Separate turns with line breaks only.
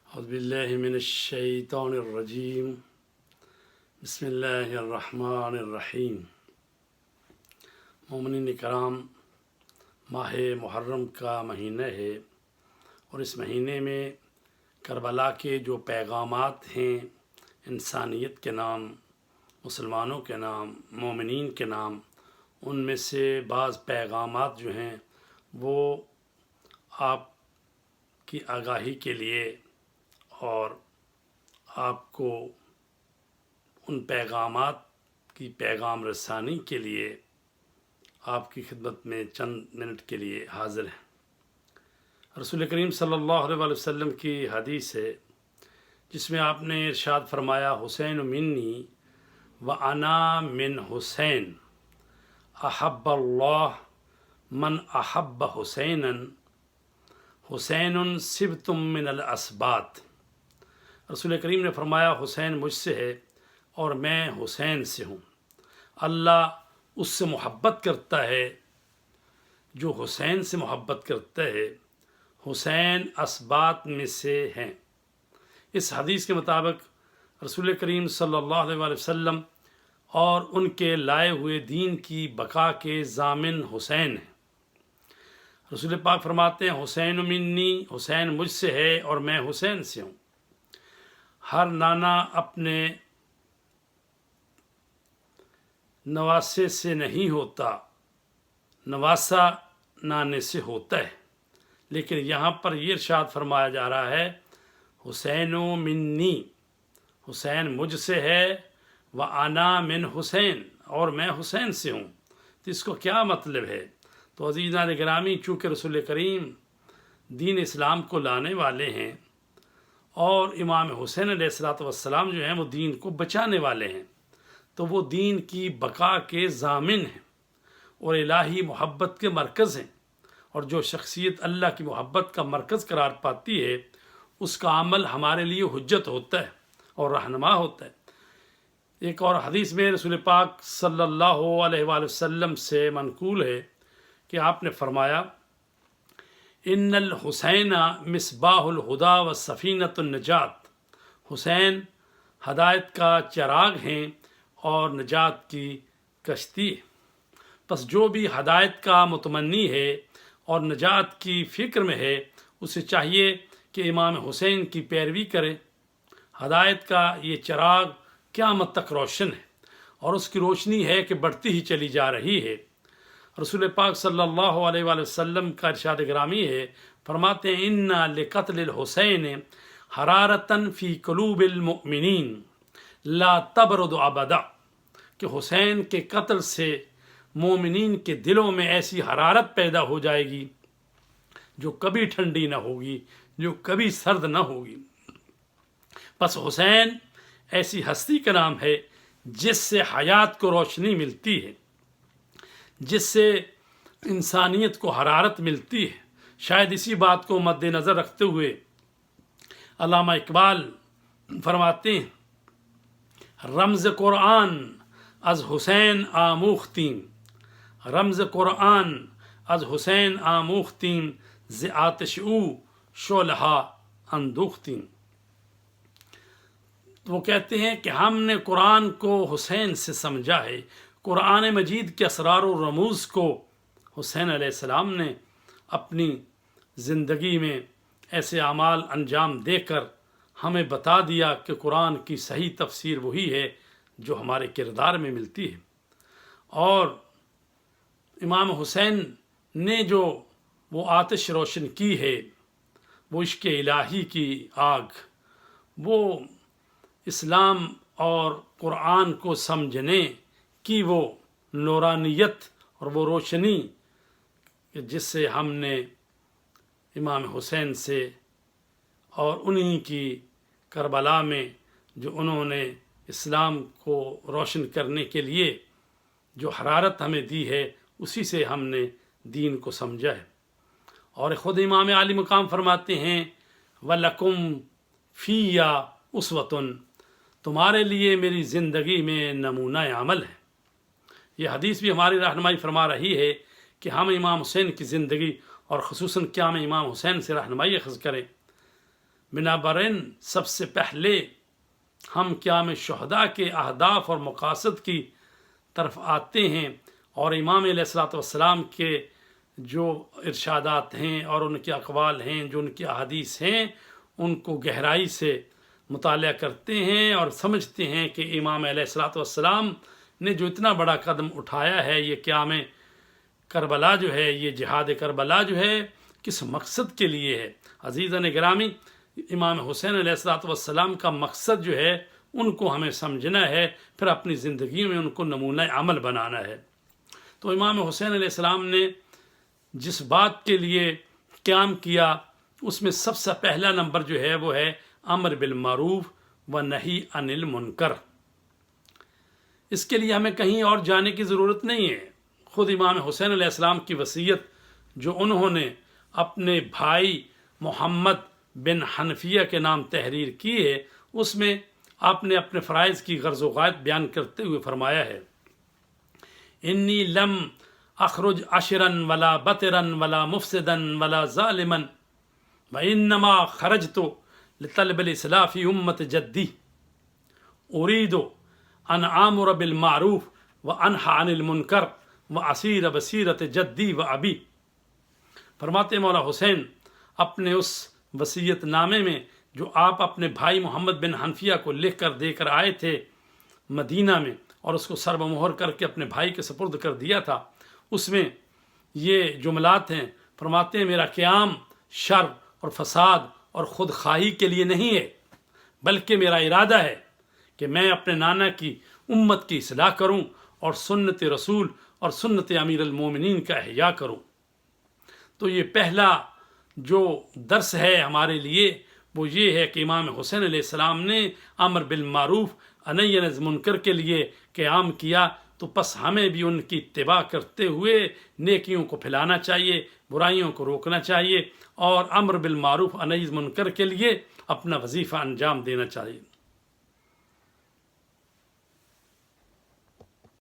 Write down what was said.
اعوذ باللہ من الشیطان الرجیم بسم اللہ الرحمن الرحیم۔ مومنین کرام، ماہ محرم کا مہینہ ہے اور اس مہینے میں کربلا کے جو پیغامات ہیں انسانیت کے نام، مسلمانوں کے نام، مومنین کے نام، ان میں سے بعض پیغامات جو ہیں وہ آپ کی آگاہی کے لیے اور آپ کو ان پیغامات کی پیغام رسانی کے لیے آپ کی خدمت میں چند منٹ کے لیے حاضر ہیں۔ رسول کریم صلی اللہ علیہ وسلم کی حدیث ہے جس میں آپ نے ارشاد فرمایا، حسین منی و انا من حسین، احب اللہ من احب حسینا، حسین صبت من الاسباط۔ رسول کریم نے فرمایا، حسین مجھ سے ہے اور میں حسین سے ہوں۔ اللہ اس سے محبت کرتا ہے جو حسین سے محبت کرتا ہے۔ حسین اسباط میں سے ہیں۔ اس حدیث کے مطابق رسول کریم صلی اللہ علیہ وسلم اور ان کے لائے ہوئے دین کی بقا کے ضامن حسین ہیں۔ رسول پاک فرماتے ہیں، حسین منی، حسین مجھ سے ہے اور میں حسین سے ہوں۔ ہر نانا اپنے نواسے سے نہیں ہوتا، نواسا نانے سے ہوتا ہے۔ لیکن یہاں پر یہ ارشاد فرمایا جا رہا ہے، حسین منی، حسین مجھ سے ہے، وَأَنَا مِنْ حسین، اور میں حسین سے ہوں۔ تو اس کو کیا مطلب ہے؟ تو عزیزان گرامی، چونکہ رسول کریم دین اسلام کو لانے والے ہیں اور امام حسین علیہ السلام جو ہیں وہ دین کو بچانے والے ہیں، تو وہ دین کی بقا کے ضامن ہیں اور الہی محبت کے مرکز ہیں، اور جو شخصیت اللہ کی محبت کا مرکز قرار پاتی ہے اس کا عمل ہمارے لیے حجت ہوتا ہے اور رہنما ہوتا ہے۔ ایک اور حدیث میں رسول پاک صلی اللہ علیہ وآلہ وسلم سے منقول ہے کہ آپ نے فرمایا، ان الحسین مصباح الہدی و سفینۃ النجات، حسین ہدایت کا چراغ ہیں اور نجات کی کشتی ہے۔ پس جو بھی ہدایت کا متمنی ہے اور نجات کی فکر میں ہے، اسے چاہیے کہ امام حسین کی پیروی کرے۔ ہدایت کا یہ چراغ قیامت تک روشن ہے اور اس کی روشنی ہے کہ بڑھتی ہی چلی جا رہی ہے۔ رسول پاک صلی اللہ علیہ وآلہ وسلم کا ارشاد گرامی ہے، فرماتے ہیں، اِنَّا لِقَتْلِ الْحُسَيْنِ حَرَارَةً فِي قُلُوبِ الْمُؤْمِنِينَ لَا تَبْرُدُ أَبَدًا، کہ حسین کے قتل سے مومنین کے دلوں میں ایسی حرارت پیدا ہو جائے گی جو کبھی ٹھنڈی نہ ہوگی، جو کبھی سرد نہ ہوگی۔ پس حسین ایسی ہستی کا نام ہے جس سے حیات کو روشنی ملتی ہے، جس سے انسانیت کو حرارت ملتی ہے۔ شاید اسی بات کو مد نظر رکھتے ہوئے علامہ اقبال فرماتے ہیں، رمز قرآن از حسین آموختیم، رمز قرآن از حسین آموختیم، ز آتش او شعلہ اندوختیم۔ وہ کہتے ہیں کہ ہم نے قرآن کو حسین سے سمجھا ہے، قرآن مجید کے اسرار و رموز کو حسین علیہ السلام نے اپنی زندگی میں ایسے اعمال انجام دے کر ہمیں بتا دیا کہ قرآن کی صحیح تفسیر وہی ہے جو ہمارے کردار میں ملتی ہے۔ اور امام حسین نے جو وہ آتش روشن کی ہے، وہ عشق الہی کی آگ، وہ اسلام اور قرآن کو سمجھنے کی وہ نورانیت اور وہ روشنی جس سے ہم نے امام حسین سے اور انہی کی کربلا میں جو انہوں نے اسلام کو روشن کرنے کے لیے جو حرارت ہمیں دی ہے، اسی سے ہم نے دین کو سمجھا ہے۔ اور خود امام عالی مقام فرماتے ہیں، وَلَكُمْ فِيَّا أُسْوَةٌ، تمہارے لیے میری زندگی میں نمونہ عمل ہے۔ یہ حدیث بھی ہماری رہنمائی فرما رہی ہے کہ ہم امام حسین کی زندگی اور خصوصاً قیام امام حسین سے رہنمائی اخذ کریں۔ بنابراین سب سے پہلے ہم قیام شہداء کے اہداف اور مقاصد کی طرف آتے ہیں، اور امام علیہ الصلوۃ والسلام کے جو ارشادات ہیں اور ان کے اقوال ہیں، جو ان کی احادیث ہیں، ان کو گہرائی سے مطالعہ کرتے ہیں اور سمجھتے ہیں کہ امام علیہ الصلوۃ والسلام نے جو اتنا بڑا قدم اٹھایا ہے، یہ قیام کربلا جو ہے، یہ جہاد کربلا جو ہے، کس مقصد کے لیے ہے۔ عزیزان گرامی، امام حسین علیہ الصلوۃ والسلام کا مقصد جو ہے ان کو ہمیں سمجھنا ہے، پھر اپنی زندگی میں ان کو نمونہ عمل بنانا ہے۔ تو امام حسین علیہ السلام نے جس بات کے لیے قیام کیا، اس میں سب سے پہلا نمبر جو ہے وہ ہے امر بالمعروف و نہی عن المنکر۔ اس کے لیے ہمیں کہیں اور جانے کی ضرورت نہیں ہے۔ خود امام حسین علیہ السلام کی وصیت جو انہوں نے اپنے بھائی محمد بن حنفیہ کے نام تحریر کی ہے، اس میں آپ نے اپنے فرائض کی غرض و غایت بیان کرتے ہوئے فرمایا ہے: انی لم اخرج عشرا ولا بطرا ولا مفسدا ولا ظالما وانما خرجت لطلب الاصلاح فی امت جدی اريد ان آمر بالمعروف وانہی عن المنکر واسیر بصیرت جدی و ابی۔ فرماتے مولا حسین اپنے اس وصیت نامے میں جو آپ اپنے بھائی محمد بن حنفیہ کو لکھ کر دے کر آئے تھے مدینہ میں، اور اس کو سر بمہر کر کے اپنے بھائی کے سپرد کر دیا تھا، اس میں یہ جملات ہیں۔ فرماتے ہیں میرا قیام شر اور فساد اور خود خواہی کے لیے نہیں ہے، بلکہ میرا ارادہ ہے کہ میں اپنے نانا کی امت کی اصلاح کروں اور سنت رسول اور سنت امیر المومنین کا احیاء کروں۔ تو یہ پہلا جو درس ہے ہمارے لیے وہ یہ ہے کہ امام حسین علیہ السلام نے امر بالمعروف نہی عن المنکر کے لیے قیام کیا، تو پس ہمیں بھی ان کی اتباع کرتے ہوئے نیکیوں کو پھیلانا چاہیے، برائیوں کو روکنا چاہیے، اور امر بالمعروف نہی عن المنکر کے لیے اپنا وظیفہ انجام دینا چاہیے۔